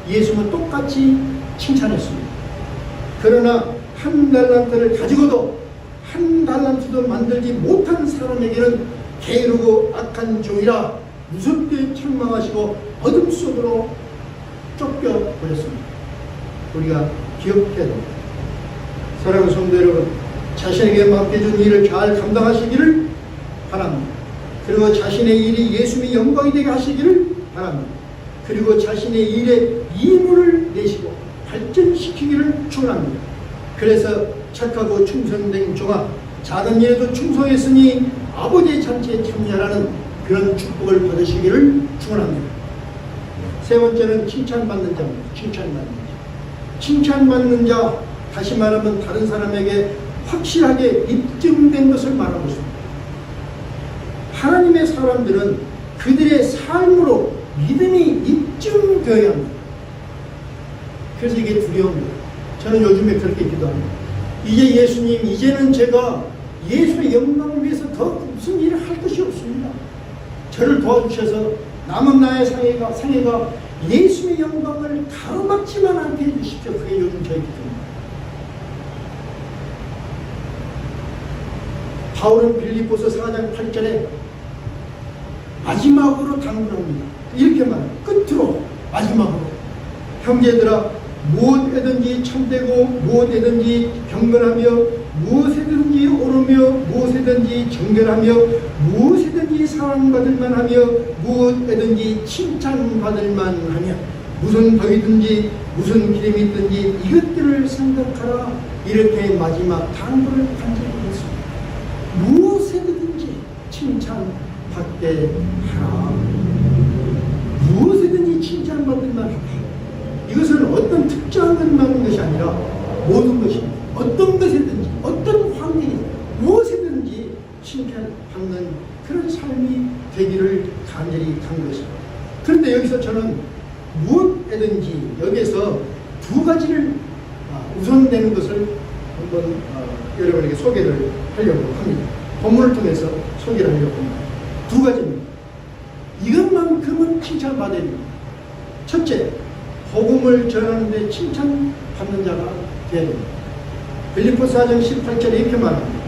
예수는 똑같이 칭찬했습니다. 그러나 1달란트를 가지고도 1달란트도 만들지 못한 사람에게는 게으르고 악한 종이라 무섭게 책망하시고 어둠 속으로 쫓겨버렸습니다. 우리가 기억해야 됩니다. 사랑하는 성도 여러분, 자신에게 맡겨준 일을 잘 감당하시기를 바랍니다. 그리고 자신의 일이 예수님의 영광이 되게 하시기를 바랍니다. 그리고 자신의 일에 이문을 내시고 발전시키기를 축원합니다. 그래서 착하고 충성된 종아, 작은 일에도 충성했으니 아버지의 잔치에 참여하라는 그런 축복을 받으시기를 축원합니다. 세 번째는 칭찬받는 자입니다. 칭찬받는 자, 다시 말하면 다른 사람에게 확실하게 입증된 것을 말하고 있습니다. 하나님의 사람들은 그들의 삶으로 믿음이 입증되어야 합니다. 저는 요즘에 그렇게 기도합니다. 이제 예수님, 이제는 제가 예수의 영광을 위해서 더 무슨 일을 할 것이 없습니다. 저를 도와주셔서 남은 나의 상해가 예수의 영광을 가로막지만 않게 해주십시오. 그게 요즘 저의 기도입니다. 바울은 빌립보서 4장 8절에 마지막으로 당부합니다. 이렇게 말합니다. 끝으로 마지막으로 형제들아 무엇에든지 참되고 무엇에든지 경건하며 무엇에든지 옳으며 무엇에든지 정결하며 무엇에든지 사랑받을 만하며 무엇에든지 칭찬받을 만하며 무슨 덕이든지 무슨 기름이 있든지 이것들을 생각하라. 이렇게 마지막 당부를 간절히 무엇에든지 칭찬받게 하라. 무엇에든지 칭찬받을 만하라. 이것은 어떤 특정한 것만한 것이 아니라 모든 것입니다. 어떤 것이든지 어떤 환경이 무엇이든지 칭찬받는 그런 삶이 되기를 간절히 간 것입니다. 그런데 여기서 저는 무엇에든지 여기에서 두 가지를 우선되는 것을 한번 여러분에게 소개를 하려고 합니다. 본문을 통해서 소개를 하려고 합니다. 두 가지입니다. 이것만큼은 칭찬받아야 됩니다. 첫째, 복음을 전하는데 칭찬받는 자가 되어야 됩니다. 빌립보서 4장 18절에 이렇게 말합니다.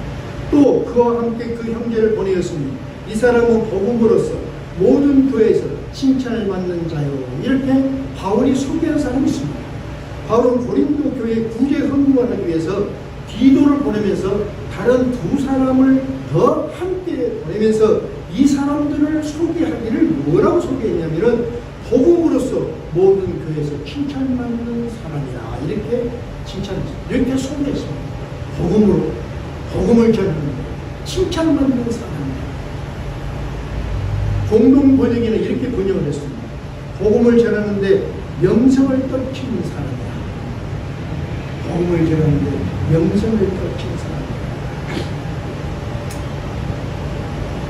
또 그와 함께 그 형제를 보내었습니다. 이 사람은 복음으로서 모든 교회에서 칭찬을 받는 자요. 이렇게 바울이 소개한 사람이 있습니다. 바울은 고린도 교회 구제 헌금을 하기 위해서 디도를 보내면서 다른 두 사람을 더 함께 보내면서 이 사람들을 소개하기를 뭐라고 소개했냐면은 복음으로서 모든 교회에서 칭찬받는 사람이라 이렇게 이렇게 소개했습니다. 복음으로 복음을 전하는 칭찬받는 사람이다. 공동 번역에는 이렇게 번역을 했습니다. 복음을 전하는데 명성을 떨치는 사람이다. 복음을 전하는데 명성을 떨치는 사람이다.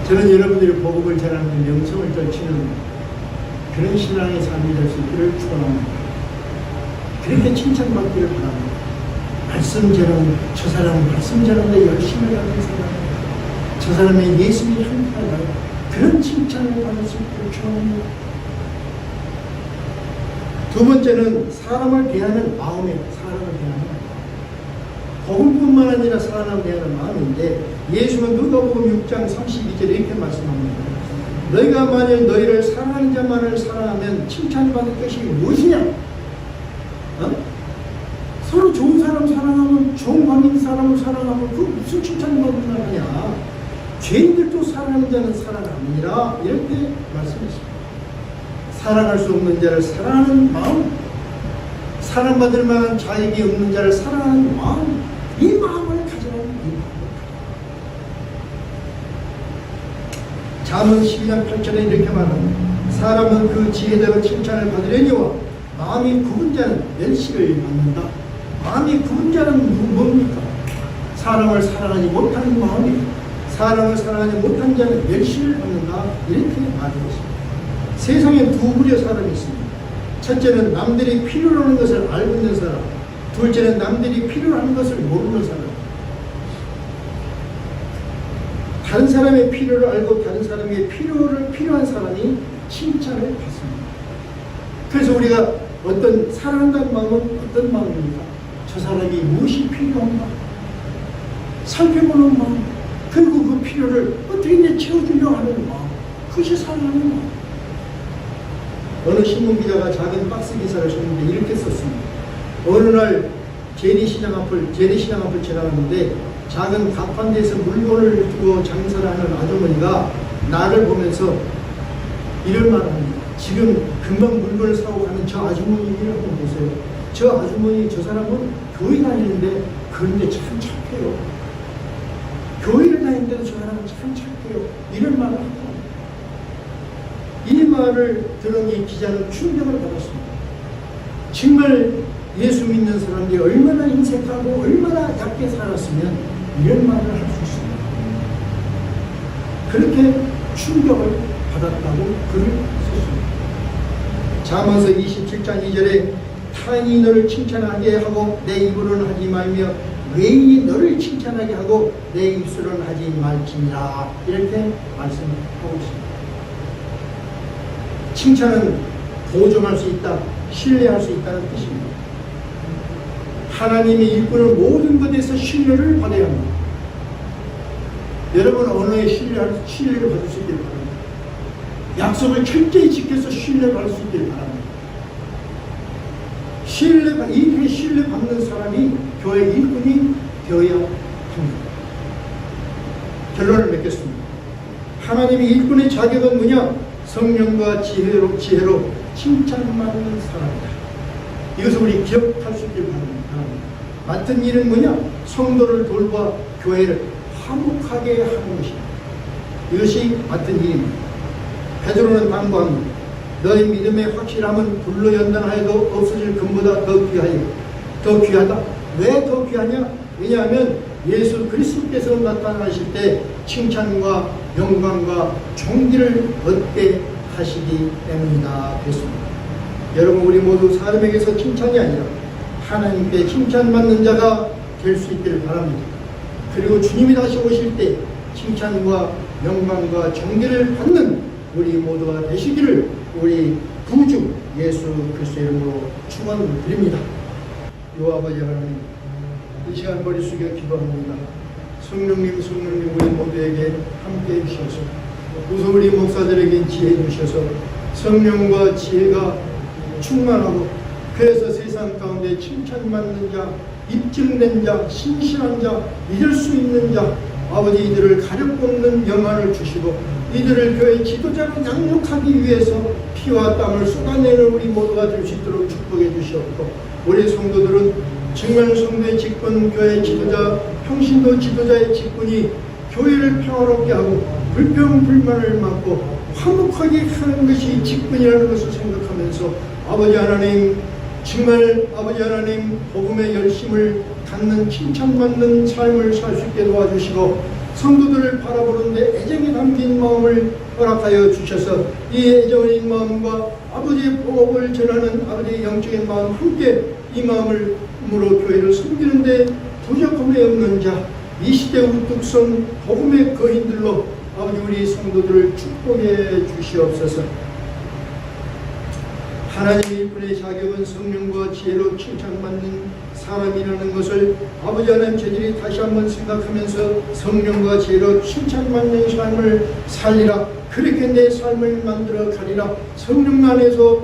저는 여러분들이 복음을 전하는 명성을 떨치는 그런 신앙의 삶이 될 수 있기를 축원합니다. 그렇게 칭찬받기를 바랍니다. 말씀 전하는 저 사람은 말씀 전하는데 열심히 하는 사람, 저 사람의 예수님이 한가하다 그런 칭찬을 받을 수 있기를 축원합니다. 두 번째는 사람을 대하는 마음이에요. 사람을 대하는 마음. 복음뿐만 아니라 사람을 대하는 마음인데 예수는 누가복음 6장 32절에 이렇게 말씀합니다. 너희가 만일 너희를 사랑하는 자만을 사랑하면 칭찬받을 것이 무엇이냐? 서로 좋은 사람 사랑하면 좋은 관계인 사람을 사랑하면 그 무슨 칭찬받는 거냐? 죄인들도 사랑하는 자는 사랑 아니라 이렇게 말씀했습니다. 사랑할 수 없는 자를 사랑하는 마음, 사랑받을 만한 자에게 없는 자를 사랑하는 마음, 이 마음을 가져라는 이 마음을. 잠언 12장 8절에 이렇게 말합니다. 사람은 그 지혜대로 칭찬을 받으려니와 마음이 굽은 자는 멸시를 받는다. 마음이 굽은 자는 뭡니까? 사람을 사랑하지 못하는 마음이 사람을 사랑하지 못한 자는 멸시를 받는다. 이렇게 말했습니다. 세상에 두 부류의 사람이 있습니다. 첫째는 남들이 필요로 하는 것을 알고 있는 사람, 둘째는 남들이 필요로 하는 것을 모르는 사람. 다른 사람의 필요를 알고 다른 사람의 필요한 사람이 칭찬을 받습니다. 그래서 우리가 어떤 사랑한다는 마음은 어떤 마음입니까? 저 사람이 무엇이 필요한가? 살펴보는 마음, 그리고 그 필요를 어떻게 채워주려고 하는 마음, 그것이 사랑하는 마음. 어느 신문기자가 작은 박스 기사를 썼는데 이렇게 썼습니다. 어느 날 재래시장 앞을 지나갔는데 작은 가판대에서 물건을 두고 장사를 하는 아주머니가 나를 보면서 이런 말을 합니다. 지금 금방 물건을 사고 가는 저 아주머니를 한번 보세요. 저 아주머니, 저 사람은 교회 다니는데 그런데 참 착해요. 교회를 다니는데도 저 사람은 참 착해요. 이런 말을 하고 이 말을 들은 이 기자는 충격을 받았습니다. 정말 예수 믿는 사람들이 얼마나 인색하고 얼마나 얕게 살았으면 이런 말을 할 수 있습니다. 그렇게 충격을 받았다고 글을 썼습니다. 잠언서 27장 2절에 타인이 너를 칭찬하게 하고 내 입으로는 하지 말며 외인이 너를 칭찬하게 하고 내 입술은 하지 말지니라. 이렇게 말씀하고 있습니다. 칭찬은 보존할 수 있다, 신뢰할 수 있다는 뜻입니다. 하나님이 일꾼을 모든 것에서 신뢰를 받아야 합니다. 여러분 언어에 신뢰를 받을 수 있기를 바랍니다. 약속을 철저히 지켜서 신뢰를 받을 수 있기를 바랍니다. 이렇게 신뢰받는 사람이 교회 일꾼이 되어야 합니다. 결론을 맺겠습니다. 하나님의 일꾼의 자격은 뭐냐? 성령과 지혜로 칭찬받는 사람이다. 이것을 우리 기억할 수 있길 바랍니다. 맡은 일은 뭐냐? 성도를 돌봐 교회를 화목하게 하는 것입니다. 이것이 맡은 일입니다. 베드로는 당부합니다. 너희 믿음의 확실함은 불로 연단하여도 없어질 금보다 더 귀하다. 왜 더 귀하냐? 왜냐하면 예수 그리스도께서 나타나실 때 칭찬과 영광과 존귀를 얻게 하시기 때문이다. 그랬습니다. 여러분 우리 모두 사람에게서 칭찬이 아니라 하나님께 칭찬받는 자가 될 수 있기를 바랍니다. 그리고 주님이 다시 오실 때 칭찬과 영광과 존귀를 받는 우리 모두가 되시기를 우리 구주 예수 그리스도의 이름으로 축원드립니다. 요 아버지 하나님, 이 시간 머리 숙여 기도합니다. 성령님 우리 모두에게 함께해 주셔서 우선 우리 목사들에게 지혜 주셔서 성령과 지혜가 충만하고 그래서 세상 가운데 칭찬받는 자, 입증된 자, 신실한 자, 믿을 수 있는 자, 아버지 이들을 가려꼽는 영안을 주시고 이들을 교회 지도자로 양육하기 위해서 피와 땀을 쏟아내는 우리 모두가 될 수 있도록 축복해 주시옵고 우리 성도들은 정말 성도의 직분, 교회 지도자, 평신도 지도자의 직분이 교회를 평화롭게 하고 불평, 불만을 막고 화목하게 하는 것이 직분이라는 것을 생각하면서 아버지 하나님 정말 아버지 하나님 복음의 열심을 갖는 칭찬받는 삶을 살 수 있게 도와주시고 성도들을 바라보는데 애정이 담긴 마음을 허락하여 주셔서 이 애정의 마음과 아버지의 복음을 전하는 아버지의 영적인 마음 함께 이 마음으로 교회를 섬기는데 부족함이 없는 자 이 시대 우뚝 선 복음의 거인들로 아버지 우리 성도들을 축복해 주시옵소서. 하나님의 일꾼의 자격은 성령과 지혜로 칭찬받는 사람이라는 것을 아버지 하나님 저들이 다시 한번 생각하면서 성령과 지혜로 칭찬받는 삶을 살리라. 그렇게 내 삶을 만들어 가리라. 성령 안에서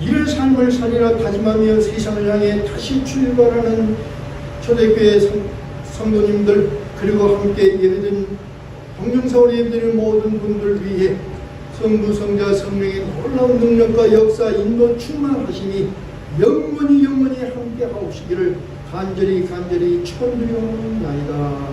이런 삶을 살리라 다짐하며 세상을 향해 다시 출발하는 초대교회 성도님들 그리고 함께 예배드린 동영상으로 예배드리는 모든 분들 위해 성부 성자 성령의 놀라운 능력과 역사 인도 충만하심이 영원히 함께 하옵시기를 간절히 축원드리옵나이다.